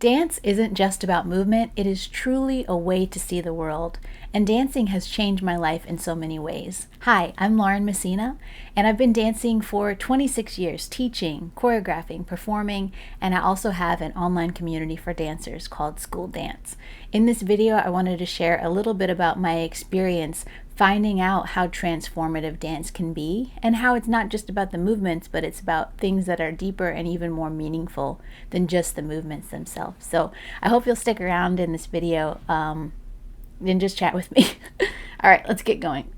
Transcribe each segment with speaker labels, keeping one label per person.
Speaker 1: Dance isn't just about movement, it is truly a way to see the world, and dancing has changed my life in so many ways. Hi, I'm Lauren Messina, and I've been dancing for 26 years, teaching, choreographing, performing, and I also have an online community for dancers called School Dance. In this video, I wanted to share a little bit about my experience finding out how transformative dance can be and how it's not just about the movements, but it's about things that are deeper and even more meaningful than just the movements themselves. So I hope you'll stick around in this video and just chat with me. All right, let's get going.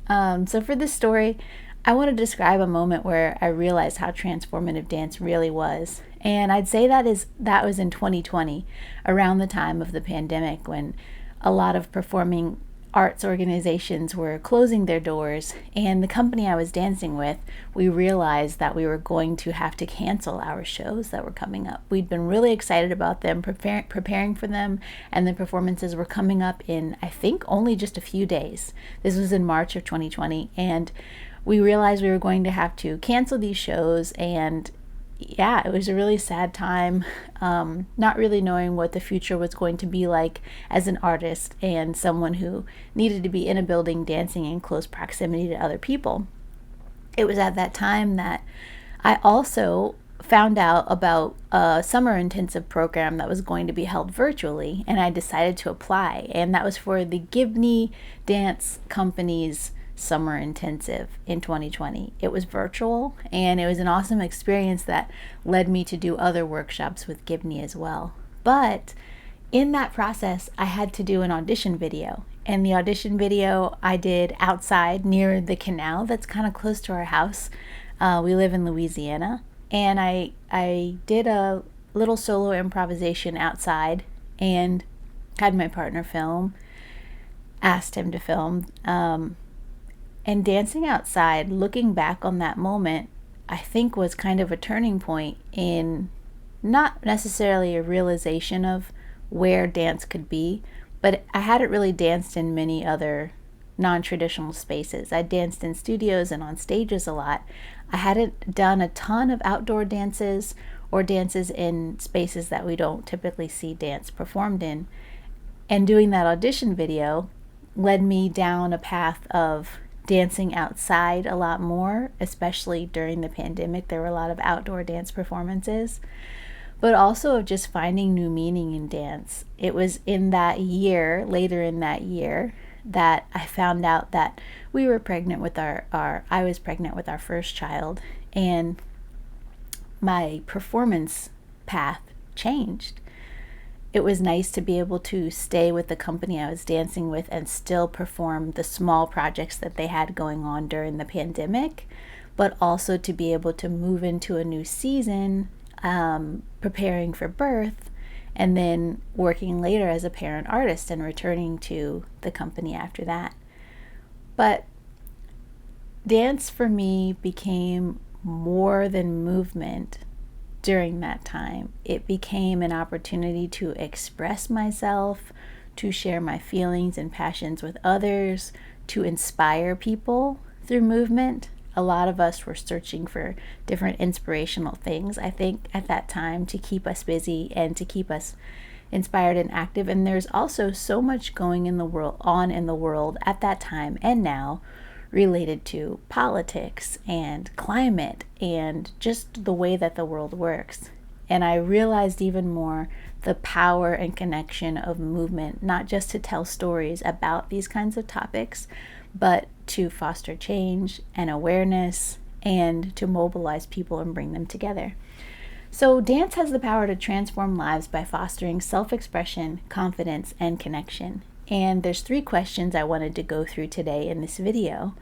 Speaker 1: So for this story, I want to describe a moment where I realized how transformative dance really was. And I'd say that was in 2020, around the time of the pandemic, when a lot of performing arts organizations were closing their doors, and the company I was dancing with, we realized that we were going to have to cancel our shows that were coming up. We'd been really excited about them, preparing for them, and the performances were coming up in, I think, only just a few days. This was in March of 2020, and we realized we were going to have to cancel these shows, and yeah, it was a really sad time, not really knowing what the future was going to be like as an artist and someone who needed to be in a building dancing in close proximity to other people. It was at that time that I also found out about a summer intensive program that was going to be held virtually, and I decided to apply, and that was for the Gibney Dance Company's summer intensive in 2020. It was virtual, and it was an awesome experience that led me to do other workshops with Gibney as well. But in that process, I had to do an audition video, and the audition video I did outside near the canal that's kind of close to our house. We live in Louisiana, and I did a little solo improvisation outside and had my partner film, asked him to film, and dancing outside, looking back on that moment, I think was kind of a turning point in not necessarily a realization of where dance could be, but I hadn't really danced in many other non-traditional spaces. I danced in studios and on stages a lot. I hadn't done a ton of outdoor dances or dances in spaces that we don't typically see dance performed in. And doing that audition video led me down a path of dancing outside a lot more, especially during the pandemic. There were a lot of outdoor dance performances, but also of just finding new meaning in dance. It was in that year, later in that year, that I found out that we were pregnant with I was pregnant with our first child, and my performance path changed. It was nice to be able to stay with the company I was dancing with and still perform the small projects that they had going on during the pandemic, but also to be able to move into a new season, preparing for birth, and then working later as a parent artist and returning to the company after that. But dance for me became more than movement. During that time, it became an opportunity to express myself, to share my feelings and passions with others, to inspire people through movement. A lot of us were searching for different inspirational things, I think, at that time, to keep us busy and to keep us inspired and active. And there's also so much going in the world at that time and now, related to politics and climate and just the way that the world works. And I realized even more the power and connection of movement, not just to tell stories about these kinds of topics, but to foster change and awareness and to mobilize people and bring them together. So dance has the power to transform lives by fostering self-expression, confidence, and connection. And there's 3 questions I wanted to go through today in this video.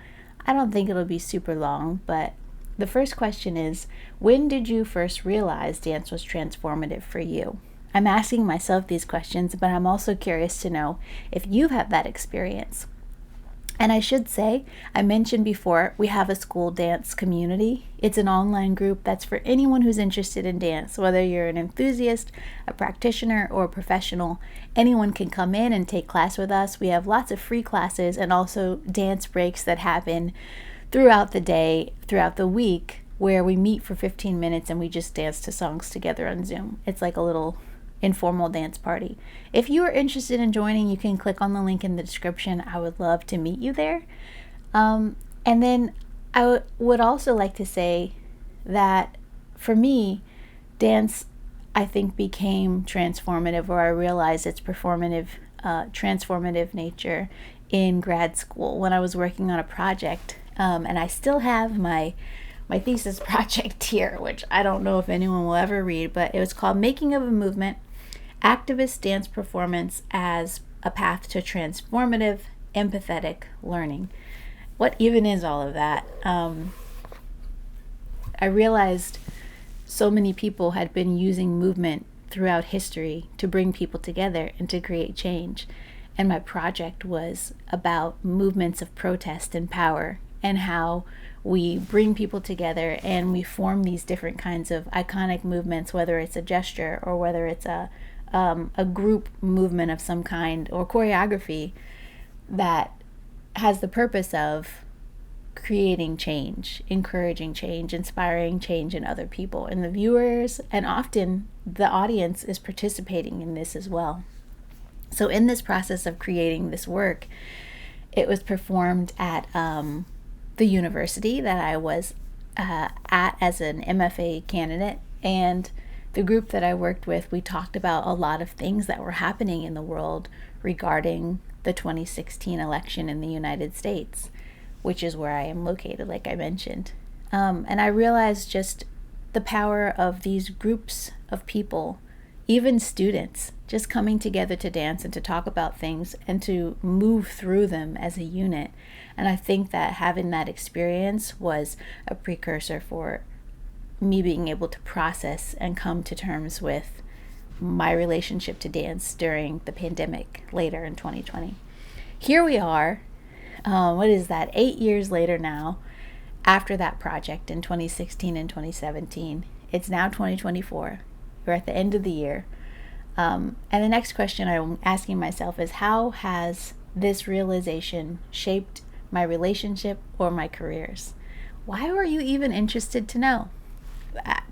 Speaker 1: I don't think it'll be super long, but the first question is, when did you first realize dance was transformative for you? I'm asking myself these questions, but I'm also curious to know if you've had that experience. And I should say, I mentioned before, we have a school dance community. It's an online group that's for anyone who's interested in dance, whether you're an enthusiast, a practitioner, or a professional. Anyone can come in and take class with us. We have lots of free classes and also dance breaks that happen throughout the day, throughout the week, where we meet for 15 minutes and we just dance to songs together on Zoom. It's like a little informal dance party. If you are interested in joining, you can click on the link in the description. I would love to meet you there. And then I would also like to say that for me, dance, I think, became transformative, or I realized its transformative nature in grad school when I was working on a project. And I still have my thesis project here, which I don't know if anyone will ever read, but it was called Making of a Movement, Activist Dance Performance as a Path to Transformative Empathetic Learning. What even is all of that? I realized so many people had been using movement throughout history to bring people together and to create change. And my project was about movements of protest and power, and how we bring people together and we form these different kinds of iconic movements, whether it's a gesture or whether it's a group movement of some kind or choreography that has the purpose of creating change, encouraging change, inspiring change in other people. And the viewers, and often the audience, is participating in this as well. So in this process of creating this work, it was performed at the university that I was at as an MFA candidate, and the group that I worked with, we talked about a lot of things that were happening in the world regarding the 2016 election in the United States, which is where I am located, like I mentioned. And I realized just the power of these groups of people, even students, just coming together to dance and to talk about things and to move through them as a unit. And I think that having that experience was a precursor for me being able to process and come to terms with my relationship to dance during the pandemic later in 2020. Here we are, 8 years later now, after that project in 2016 and 2017. It's now 2024. We're at the end of the year. And the next question I'm asking myself is, how has this realization shaped my relationship or my careers? Why were you even interested to know?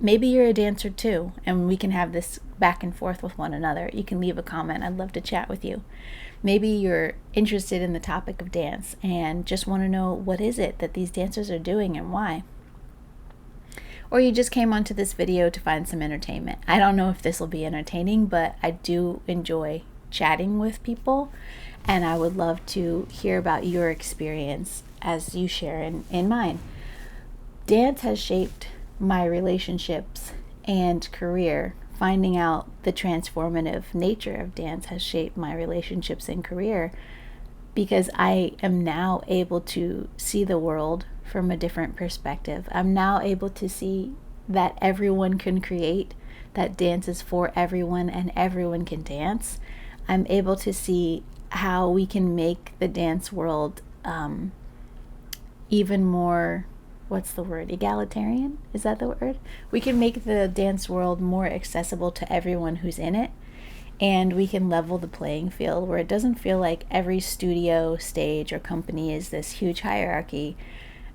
Speaker 1: Maybe you're a dancer too, and we can have this back and forth with one another. You can leave a comment. I'd love to chat with you. Maybe you're interested in the topic of dance and just want to know what is it that these dancers are doing and why. Or you just came onto this video to find some entertainment. I don't know if this will be entertaining, but I do enjoy chatting with people, and I would love to hear about your experience as you share in mine. Dance has shaped my relationships and career. Finding out the transformative nature of dance has shaped my relationships and career, because I am now able to see the world from a different perspective. I'm now able to see that everyone can create, that dance is for everyone and everyone can dance. I'm able to see how we can make the dance world even more, what's the word? Egalitarian? Is that the word? We can make the dance world more accessible to everyone who's in it, and we can level the playing field where it doesn't feel like every studio, stage, or company is this huge hierarchy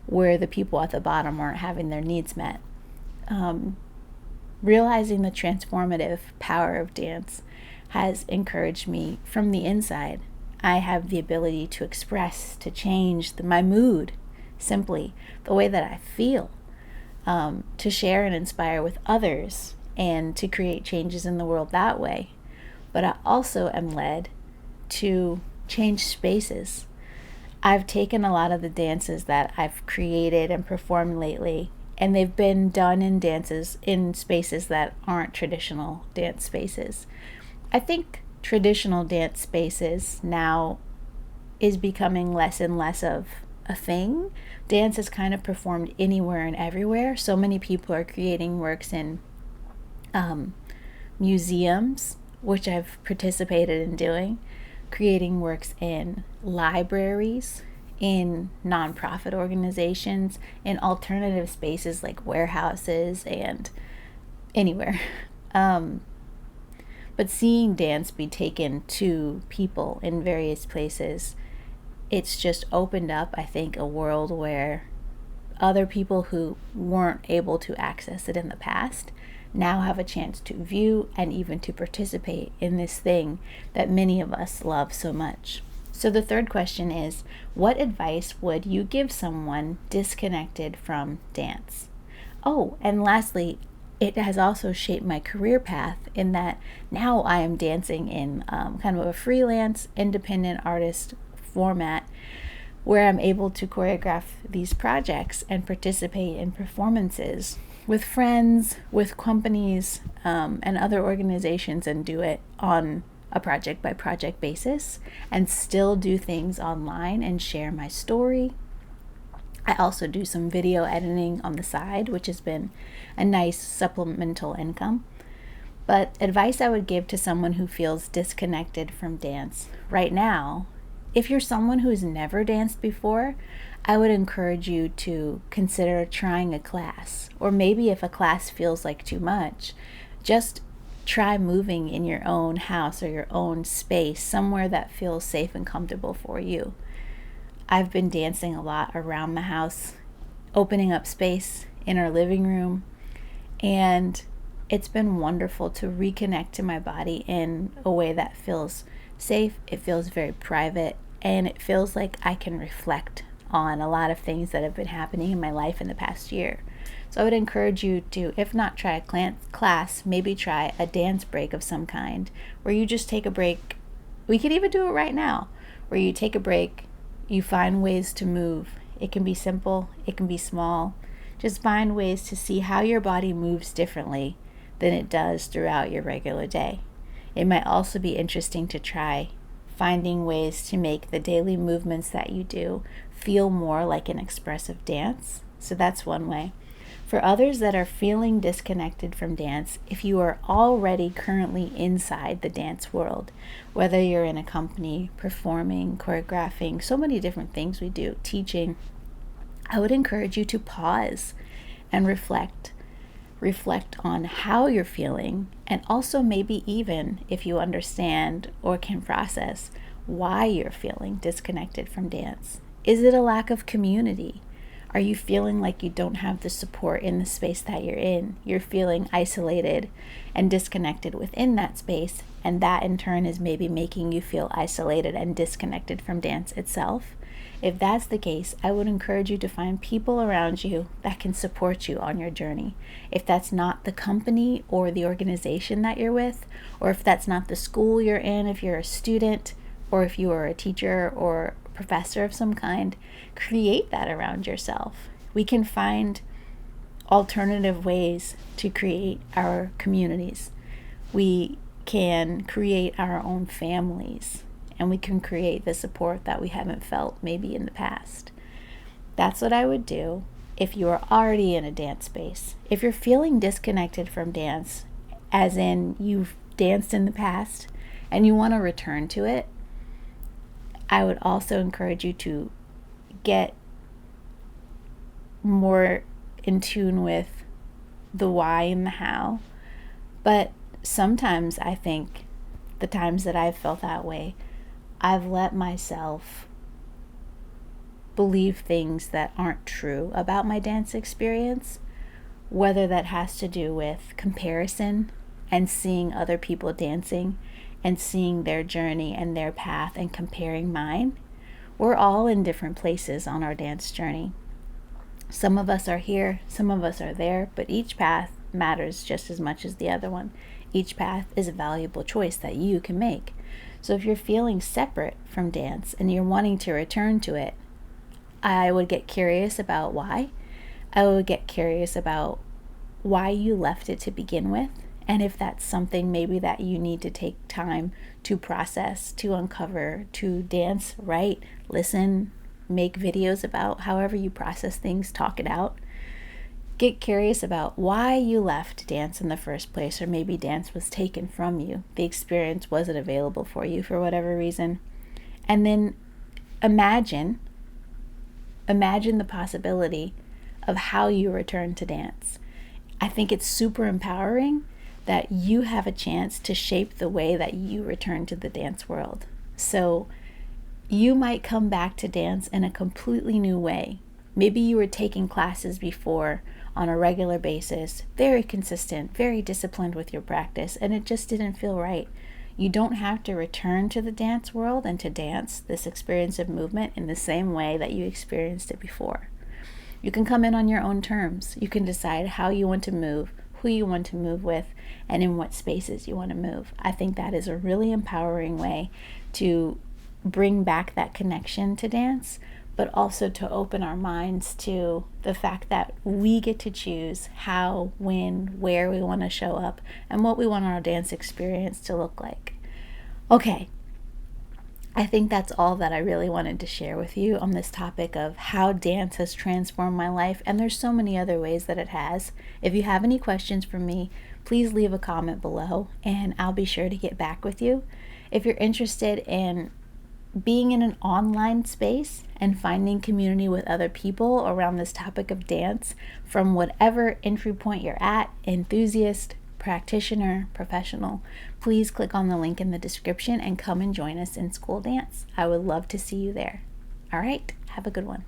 Speaker 1: where the people at the bottom aren't having their needs met. Realizing the transformative power of dance has encouraged me from the inside. I have the ability to express, to change my mood, simply the way that I feel, to share and inspire with others, and to create changes in the world that way. But I also am led to change spaces. I've taken a lot of the dances that I've created and performed lately, and they've been done in spaces that aren't traditional dance spaces. I think traditional dance spaces now is becoming less and less of a thing. Dance is kind of performed anywhere and everywhere. So many people are creating works in museums, which I've participated in doing, creating works in libraries, in nonprofit organizations, in alternative spaces like warehouses and anywhere. But seeing dance be taken to people in various places, it's just opened up, I think, a world where other people who weren't able to access it in the past now have a chance to view and even to participate in this thing that many of us love so much. So the third question is, what advice would you give someone disconnected from dance? Oh, and lastly, it has also shaped my career path in that now I am dancing in kind of a freelance, independent artist format where I'm able to choreograph these projects and participate in performances with friends, with companies, and other organizations, and do it on a project by project basis and still do things online and share my story. I also do some video editing on the side, which has been a nice supplemental income. But advice I would give to someone who feels disconnected from dance right now, if you're someone who has never danced before, I would encourage you to consider trying a class. Or maybe if a class feels like too much, just try moving in your own house or your own space, somewhere that feels safe and comfortable for you. I've been dancing a lot around the house, opening up space in our living room, and it's been wonderful to reconnect to my body in a way that feels safe, it feels very private, and it feels like I can reflect on a lot of things that have been happening in my life in the past year. So I would encourage you to, if not try a class, maybe try a dance break of some kind, where you just take a break. We could even do it right now, where you take a break, you find ways to move. It can be simple, it can be small. Just find ways to see how your body moves differently than it does throughout your regular day. It might also be interesting to try finding ways to make the daily movements that you do feel more like an expressive dance. So that's one way. For others that are feeling disconnected from dance, if you are already currently inside the dance world, whether you're in a company, performing, choreographing, so many different things we do, teaching, I would encourage you to pause and reflect on how you're feeling, and also maybe even if you understand or can process why you're feeling disconnected from dance. Is it a lack of community? Are you feeling like you don't have the support in the space that you're in? You're feeling isolated and disconnected within that space, and that in turn is maybe making you feel isolated and disconnected from dance itself. If that's the case, I would encourage you to find people around you that can support you on your journey. If that's not the company or the organization that you're with, or if that's not the school you're in, if you're a student, or if you are a teacher or professor of some kind, create that around yourself. We can find alternative ways to create our communities. We can create our own families, and we can create the support that we haven't felt maybe in the past. That's what I would do if you are already in a dance space. If you're feeling disconnected from dance, as in you've danced in the past and you want to return to it, I would also encourage you to get more in tune with the why and the how. But sometimes I think the times that I've felt that way, I've let myself believe things that aren't true about my dance experience, whether that has to do with comparison and seeing other people dancing and seeing their journey and their path and comparing mine. We're all in different places on our dance journey. Some of us are here, some of us are there, but each path matters just as much as the other one. Each path is a valuable choice that you can make. So if you're feeling separate from dance and you're wanting to return to it, I would get curious about why. I would get curious about why you left it to begin with, and if that's something maybe that you need to take time to process, to uncover, to dance, write, listen, make videos about, however you process things, talk it out. Get curious about why you left dance in the first place, or maybe dance was taken from you. The experience wasn't available for you for whatever reason. And then imagine the possibility of how you return to dance. I think it's super empowering that you have a chance to shape the way that you return to the dance world. So you might come back to dance in a completely new way. Maybe you were taking classes before on a regular basis, very consistent, very disciplined with your practice, and it just didn't feel right. You don't have to return to the dance world and to dance this experience of movement in the same way that you experienced it before. You can come in on your own terms. You can decide how you want to move, who you want to move with, and in what spaces you want to move. I think that is a really empowering way to bring back that connection to dance, but also to open our minds to the fact that we get to choose how, when, where we want to show up, and what we want our dance experience to look like. Okay, I think that's all that I really wanted to share with you on this topic of how dance has transformed my life, and there's so many other ways that it has. If you have any questions for me, please leave a comment below, and I'll be sure to get back with you. If you're interested in being in an online space and finding community with other people around this topic of dance, from whatever entry point you're at, enthusiast, practitioner, professional, please click on the link in the description and come and join us in School Dance. I would love to see you there. All right, have a good one.